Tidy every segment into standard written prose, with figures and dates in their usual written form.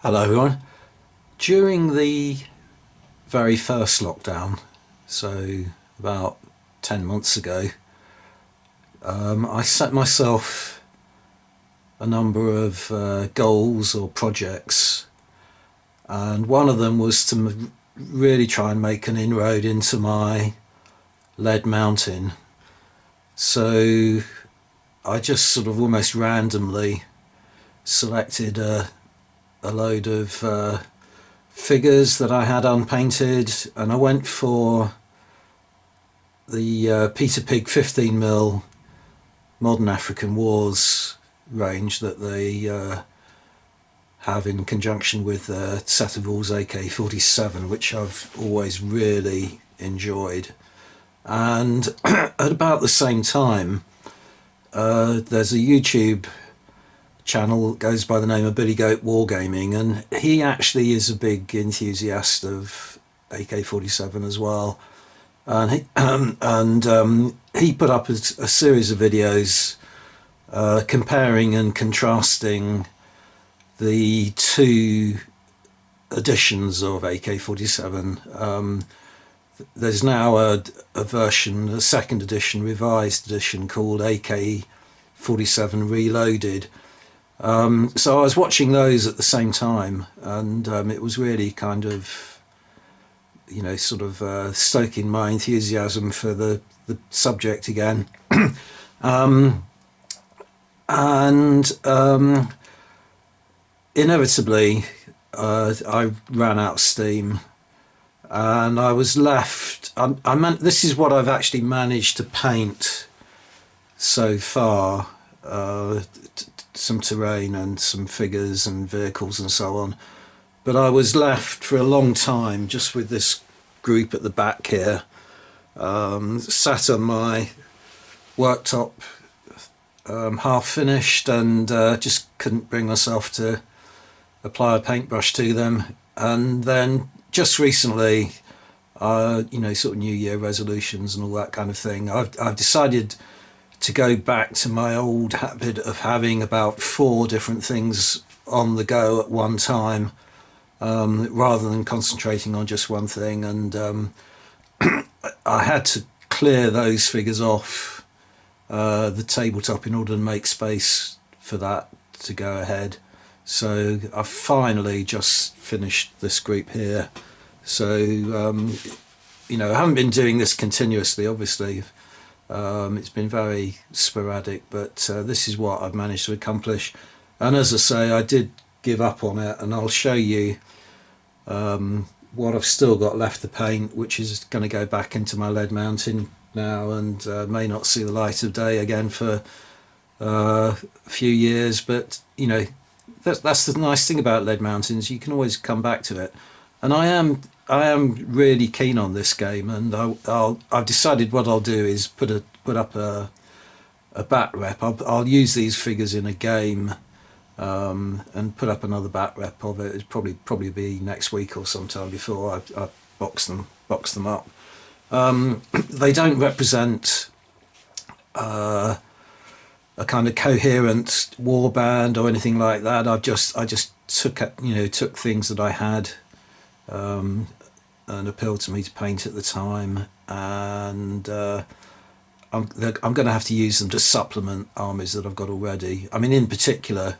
Hello everyone. During the very first lockdown, so about 10 months ago, I set myself a number of goals or projects, and one of them was to really try and make an inroad into my lead mounting. So I just sort of almost randomly selected a load of figures that I had unpainted, and I went for the Peter Pig 15mm Modern African Wars range that they have in conjunction with a set of Rules AK-47, which I've always really enjoyed. And at about the same time, there's a YouTube channel that goes by the name of Billy Goat Wargaming, and he actually is a big enthusiast of AK-47 as well. And he put up a series of videos comparing and contrasting the two editions of AK-47. There's now a version, a second edition, revised edition called AK-47 Reloaded. So I was watching those at the same time, and it was really kind of, sort of stoking my enthusiasm for the subject again. Inevitably, I ran out of steam, and I was left. This is what I've actually managed to paint so far. Some terrain and some figures and vehicles and so on, but I was left for a long time just with this group at the back here, sat on my worktop, half finished, and just couldn't bring myself to apply a paintbrush to them. And then just recently, sort of New Year resolutions and all that kind of thing, I've decided to go back to my old habit of having about 4 different things on the go at one time, rather than concentrating on just one thing. And I had to clear those figures off the tabletop in order to make space for that to go ahead. So I finally just finished this group here. So I haven't been doing this continuously, obviously. It's been very sporadic, but this is what I've managed to accomplish. And as I say, I did give up on it, and I'll show you what I've still got left to paint, which is going to go back into my lead mounting now, and may not see the light of day again for a few years. But that's the nice thing about lead mountings, you can always come back to it. And I am really keen on this game, and I've decided what I'll do is put up a bat rep. I'll use these figures in a game, and put up another bat rep of it. It'll probably be next week or sometime before I box them up. They don't represent a kind of coherent warband or anything like that. I just took things that I had, and appealed to me to paint at the time, and I'm going to have to use them to supplement armies that I've got already. I mean, in particular,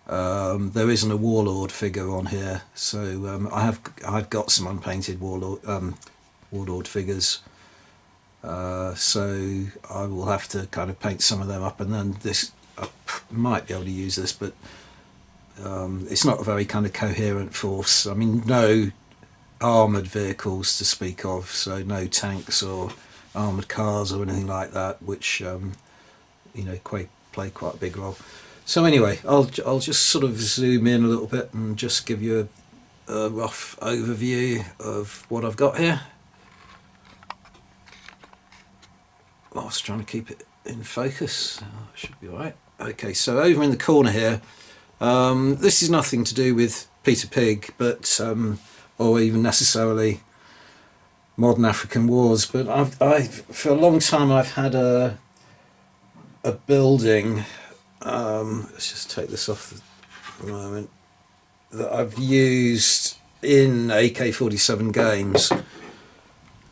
there isn't a warlord figure on here, so I've got some unpainted warlord figures. So I will have to kind of paint some of them up, and then I might be able to use this, but it's not a very kind of coherent force. I mean, no armoured vehicles to speak of, so no tanks or armoured cars or anything like that, which play quite a big role. So anyway, I'll just sort of zoom in a little bit and just give you a rough overview of what I've got here. I was trying to keep it in focus. Should be all right. Okay, so over in the corner here, this is nothing to do with Peter Pig, but or even necessarily Modern African Wars, but I've for a long time I've had a building. Let's just take this off for a moment. that I've used in AK-47 games,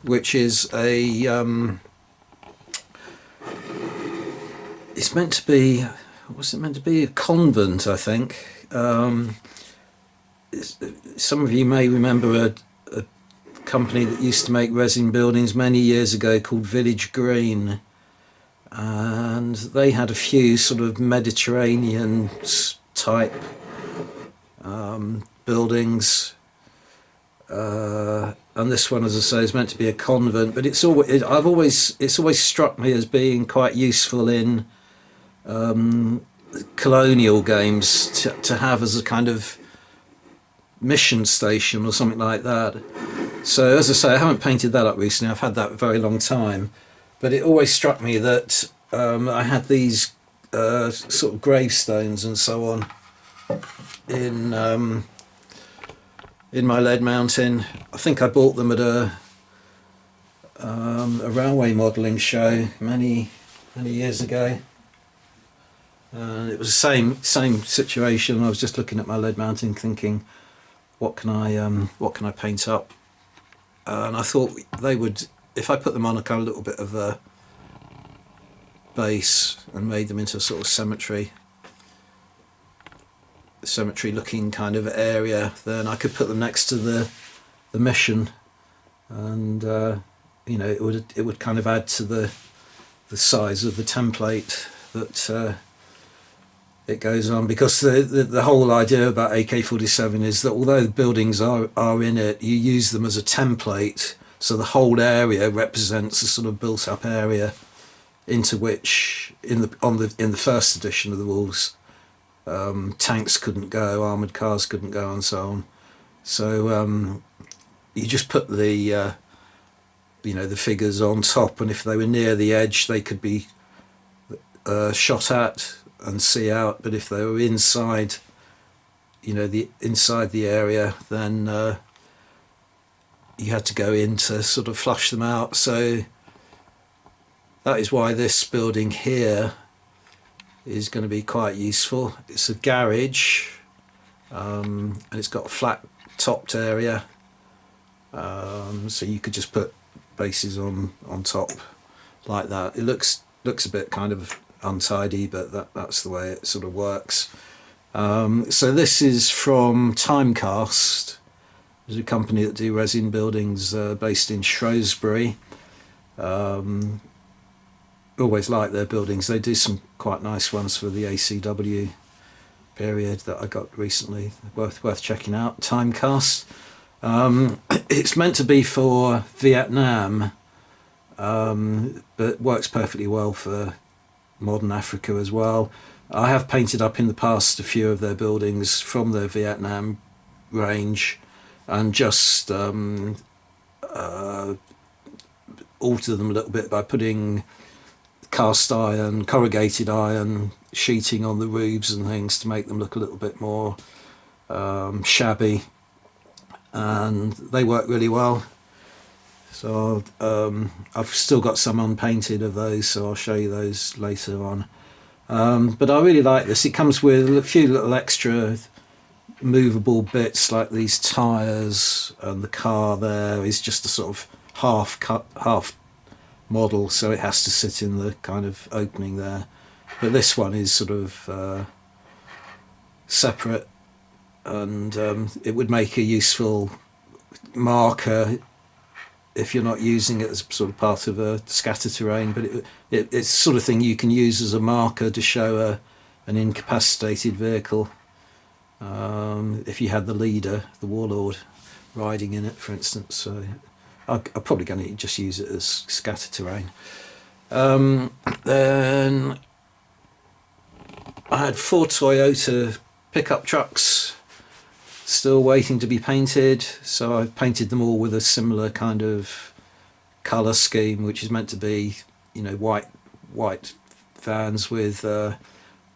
which is it's meant to be, what's it meant to be? A convent, I think. Some of you may remember a company that used to make resin buildings many years ago called Village Green, and they had a few sort of Mediterranean type buildings, and this one, as I say, is meant to be a convent. But it's always struck me as being quite useful in colonial games to have as a kind of mission station or something like that. So as I say, I haven't painted that up recently. I've had that a very long time, but it always struck me that I had these sort of gravestones and so on in my lead mountain. I think I bought them at a railway modelling show many years ago. It was the same situation. I was just looking at my lead mountain, thinking, what can I paint up? And I thought they would, if I put them on a kind of little bit of a base and made them into a sort of cemetery looking kind of area, then I could put them next to the mission, and you know, it would kind of add to the size of the template that it goes on, because the whole idea about AK-47 is that although the buildings are in it, you use them as a template, so the whole area represents a sort of built up area into which in the first edition of the rules tanks couldn't go, armoured cars couldn't go, and so on. So you just put the you know, the figures on top, and if they were near the edge they could be shot at and see out, but if they were inside, you know, inside the area, then you had to go in to sort of flush them out. So that is why this building here is going to be quite useful. It's a garage, and it's got a flat topped area, so you could just put bases on top like that. It looks a bit kind of untidy, but that's the way it sort of works. So this is from Timecast. There's a company that do resin buildings based in Shrewsbury. Always like their buildings. They do some quite nice ones for the ACW period that I got recently. Worth checking out. Timecast. It's meant to be for Vietnam, but works perfectly well for modern Africa as well. I have painted up in the past a few of their buildings from their Vietnam range, and just alter them a little bit by putting cast iron, corrugated iron sheeting on the roofs and things to make them look a little bit more shabby, and they work really well. So I've still got some unpainted of those, so I'll show you those later on. But I really like this. It comes with a few little extra movable bits, like these tyres, and the car there is just a sort of half model, so it has to sit in the kind of opening there. But this one is sort of separate, and it would make a useful marker if you're not using it as sort of part of a scatter terrain, but it's the sort of thing you can use as a marker to show an incapacitated vehicle. If you had the leader, the warlord, riding in it, for instance. So I'm probably going to just use it as scatter terrain. Then I had 4 Toyota pickup trucks still waiting to be painted, so I've painted them all with a similar kind of colour scheme, which is meant to be, you know, white vans with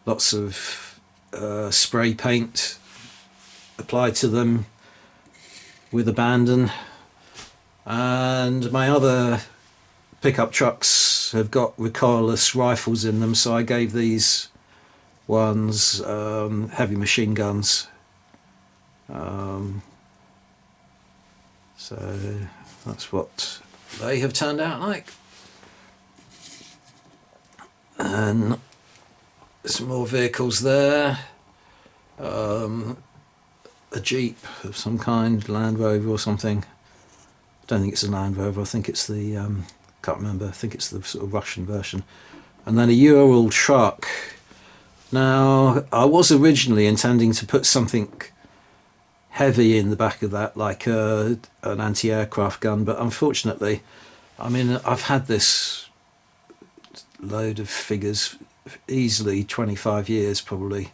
lots of spray paint applied to them with abandon. And my other pickup trucks have got recoilless rifles in them, so I gave these ones heavy machine guns. So that's what they have turned out like. And some more vehicles there. A Jeep of some kind, Land Rover or something. I don't think it's a Land Rover, I think it's the, can't remember, I think it's the sort of Russian version. And then a Ural truck. Now, I was originally intending to put something heavy in the back of that, like an anti-aircraft gun, but unfortunately, I mean, I've had this load of figures easily 25 years probably,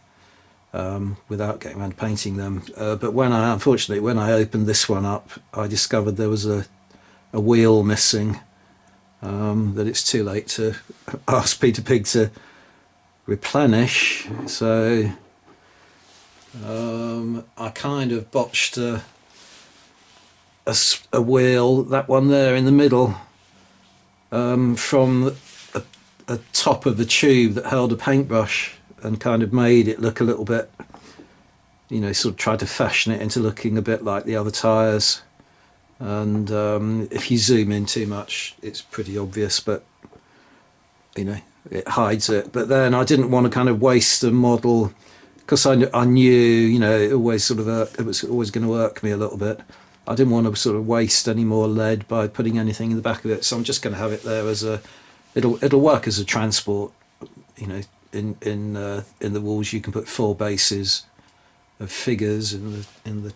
without getting around to painting them. But unfortunately, when I opened this one up, I discovered there was a wheel missing, that it's too late to ask Peter Pig to replenish. So I kind of botched a wheel, that one there in the middle, from a top of the tube that held a paintbrush, and kind of made it look a little bit, you know, sort of tried to fashion it into looking a bit like the other tyres. And if you zoom in too much, it's pretty obvious, but, you know, it hides it. But then I didn't want to kind of waste a model, because I knew, you know, it was always going to irk me a little bit. I didn't want to sort of waste any more lead by putting anything in the back of it, so I'm just going to have it there as it'll work as a transport, you know. In the walls, you can put 4 bases of figures in the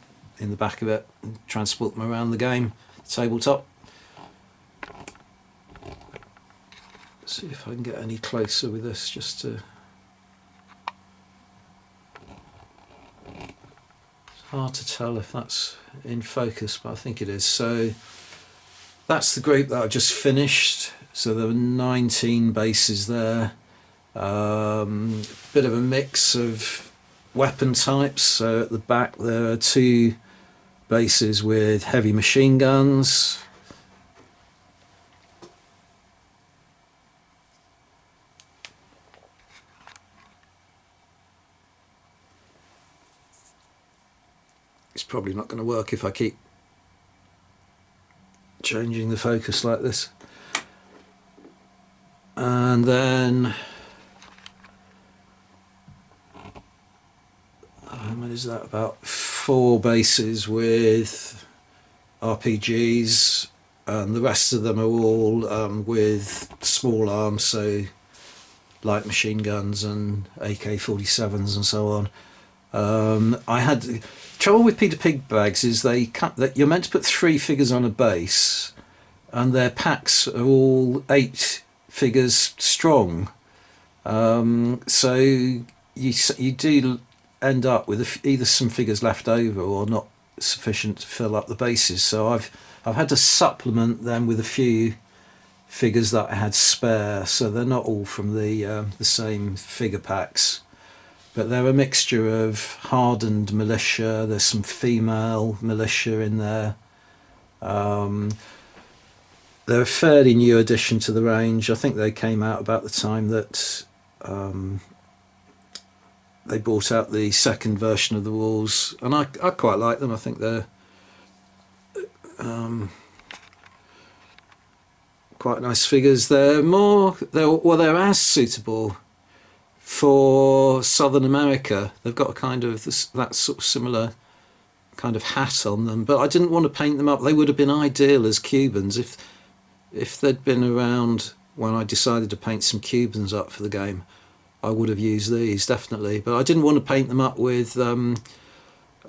back of it and transport them around the game tabletop. Let's see if I can get any closer with this, just to. It's hard to tell if that's in focus, but I think it is. So that's the group that I've just finished. So there were 19 bases there. Bit of a mix of weapon types. So at the back there are 2 bases with heavy machine guns. It's probably not going to work if I keep changing the focus like this. And then what is that, about 4 bases with RPGs, and the rest of them are all with small arms, so light machine guns and AK-47s and so on. I had trouble with Peter Pig bags is that you're meant to put 3 figures on a base, and their packs are all 8 figures strong. So you do end up with either some figures left over or not sufficient to fill up the bases. So I've had to supplement them with a few figures that I had spare. So they're not all from the same figure packs, but they're a mixture of hardened militia. There's some female militia in there. They're a fairly new addition to the range. I think they came out about the time that they brought out the second version of the walls, and I quite like them. I think they're quite nice figures. They're as suitable for Southern America. They've got a kind of that sort of similar kind of hat on them, but I didn't want to paint them up. They would have been ideal as Cubans if they'd been around when I decided to paint some Cubans up for the game. I would have used these, definitely, but I didn't want to paint them up with sort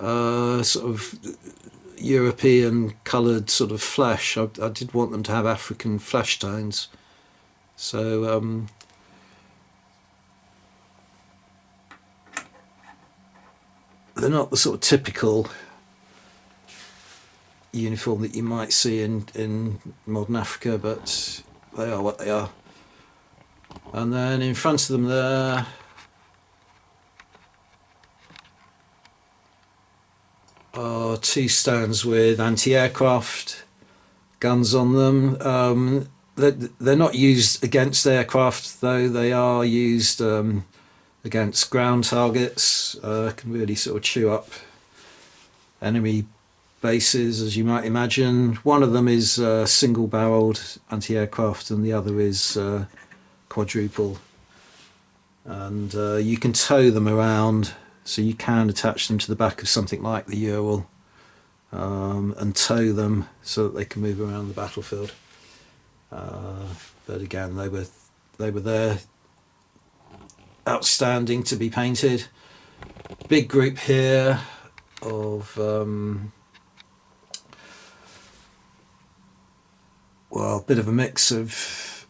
of European coloured sort of flesh. I did want them to have African flesh tones. So they're not the sort of typical uniform that you might see in modern Africa, but they are what they are. And then in front of them there are 2 stands with anti-aircraft guns on them. They're not used against aircraft, though. They are used against ground targets. Can really sort of chew up enemy bases, as you might imagine. One of them is single-barreled anti-aircraft, and the other is quadruple. And you can tow them around, so you can attach them to the back of something like the Ural and tow them so that they can move around the battlefield. But again, they were there, outstanding to be painted. Big group here of well, a bit of a mix of.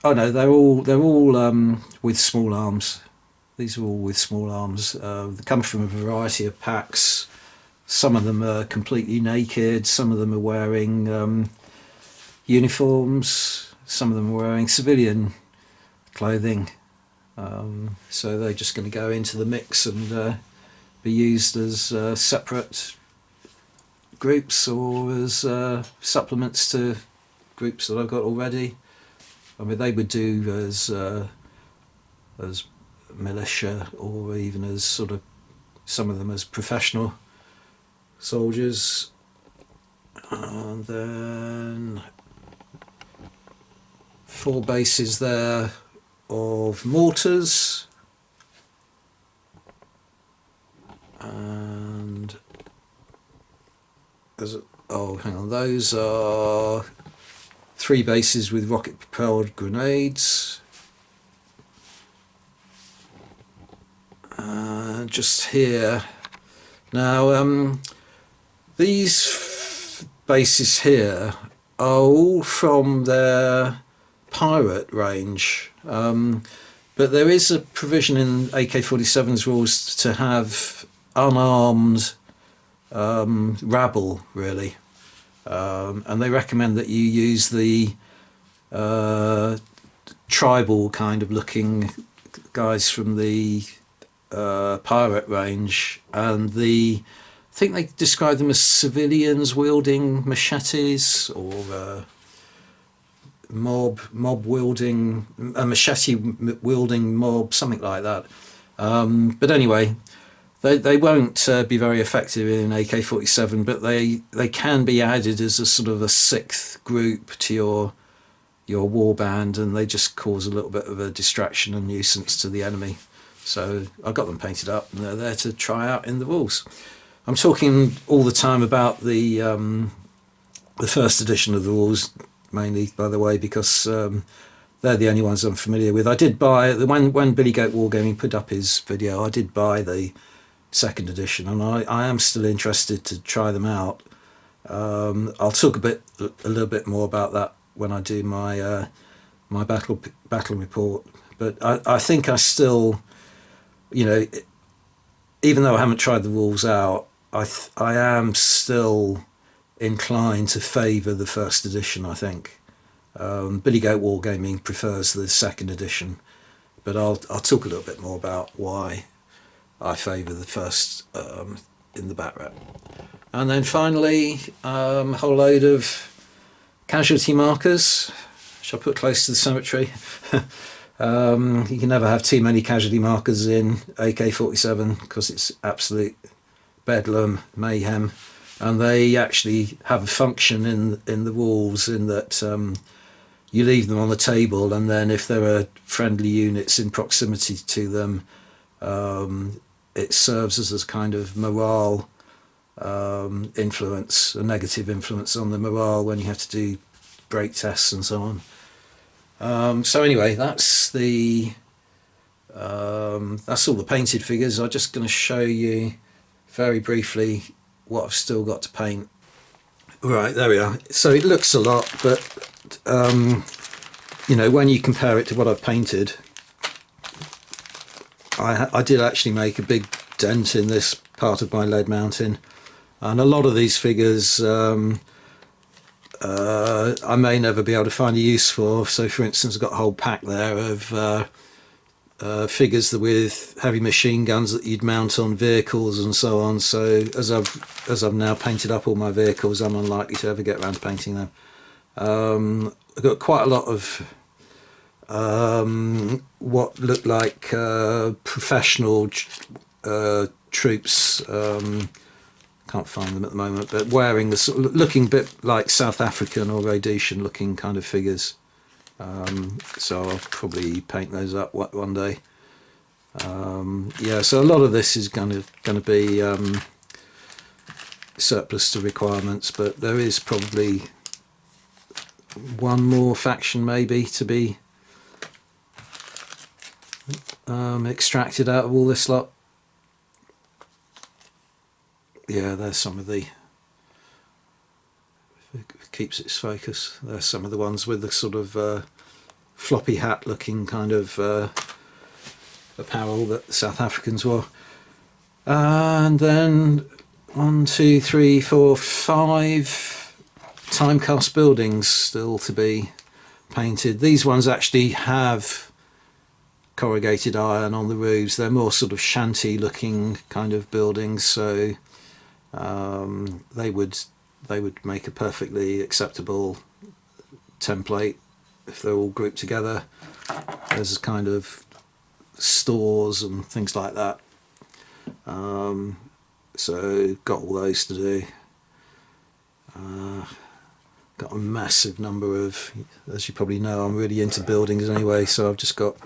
Oh no, they're all with small arms. These are all with small arms. They come from a variety of packs. Some of them are completely naked. Some of them are wearing uniforms. Some of them are wearing civilian clothing. So they're just going to go into the mix and be used as separate groups or as supplements to groups that I've got already. I mean, they would do as militia, or even as sort of some of them as professional soldiers. And then 4 bases there of mortars, and hang on, those are 3 bases with rocket propelled grenades. Just here now, these bases here are all from their pirate range, but there is a provision in AK-47's rules to have unarmed rabble, really, and they recommend that you use the tribal kind of looking guys from the pirate range, and I think they describe them as civilians wielding machetes, or mob wielding a machete wielding mob, something like that. But anyway, they won't be very effective in AK-47, but they can be added as a sort of a 6th group to your warband, and they just cause a little bit of a distraction and nuisance to the enemy. So I got them painted up, and they're there to try out in the rules. I'm talking all the time about the first edition of the rules, mainly, by the way, because they're the only ones I'm familiar with. I did buy, when Billy Goat Wargaming put up his video, I did buy the 2nd edition, and I am still interested to try them out. I'll talk a little bit more about that when I do my my battle report. But I think I still, you know, even though I haven't tried the rules out, I am still inclined to favour the 1st edition, I think. Billy Goat Wargaming prefers the 2nd edition, but I'll talk a little bit more about why I favour the 1st in the bat rep. And then finally, a whole load of casualty markers, which I put close to the cemetery. You can never have too many casualty markers in AK-47 because it's absolute bedlam, mayhem, and they actually have a function in the rules, in that you leave them on the table, and then if there are friendly units in proximity to them, it serves as a kind of morale influence, a negative influence on the morale when you have to do break tests and so on. So anyway, that's all the painted figures. I'm just going to show you very briefly what I've still got to paint. Right, there we are. So it looks a lot, but you know, when you compare it to what I've painted, I did actually make a big dent in this part of my lead mountain, and a lot of these figures I may never be able to find a use for. So for instance, I've got a whole pack there of figures with heavy machine guns that you'd mount on vehicles and so on. So as I've now painted up all my vehicles, I'm unlikely to ever get around to painting them. I've got quite a lot of what look like professional troops, can't find them at the moment, but wearing the sort of, looking a bit like South African or Rhodesian looking kind of figures. So I'll probably paint those up one day. Yeah, so a lot of this is going to be surplus to requirements, but there is probably one more faction maybe to be extracted out of all this lot. Yeah, there's some of the, if it keeps its focus, there's some of the ones with the sort of floppy hat looking kind of apparel that South Africans wore. And then 1, 2, 3, 4, 5 time-cast buildings still to be painted. These ones actually have corrugated iron on the roofs. They're more sort of shanty looking kind of buildings, so they would make a perfectly acceptable template if they're all grouped together. There's kind of stores and things like that. So got all those to do. Got a massive number of, as you probably know, I'm really into buildings anyway, so I've just got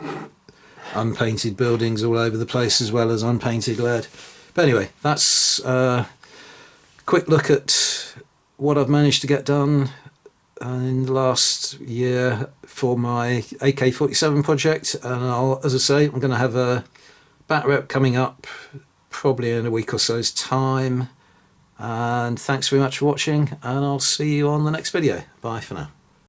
unpainted buildings all over the place as well as unpainted lead. But anyway, that's a quick look at what I've managed to get done in the last year for my AK-47 project. And I'll, as I say, I'm going to have a bat rep coming up probably in a week or so's time. And thanks very much for watching, and I'll see you on the next video. Bye for now.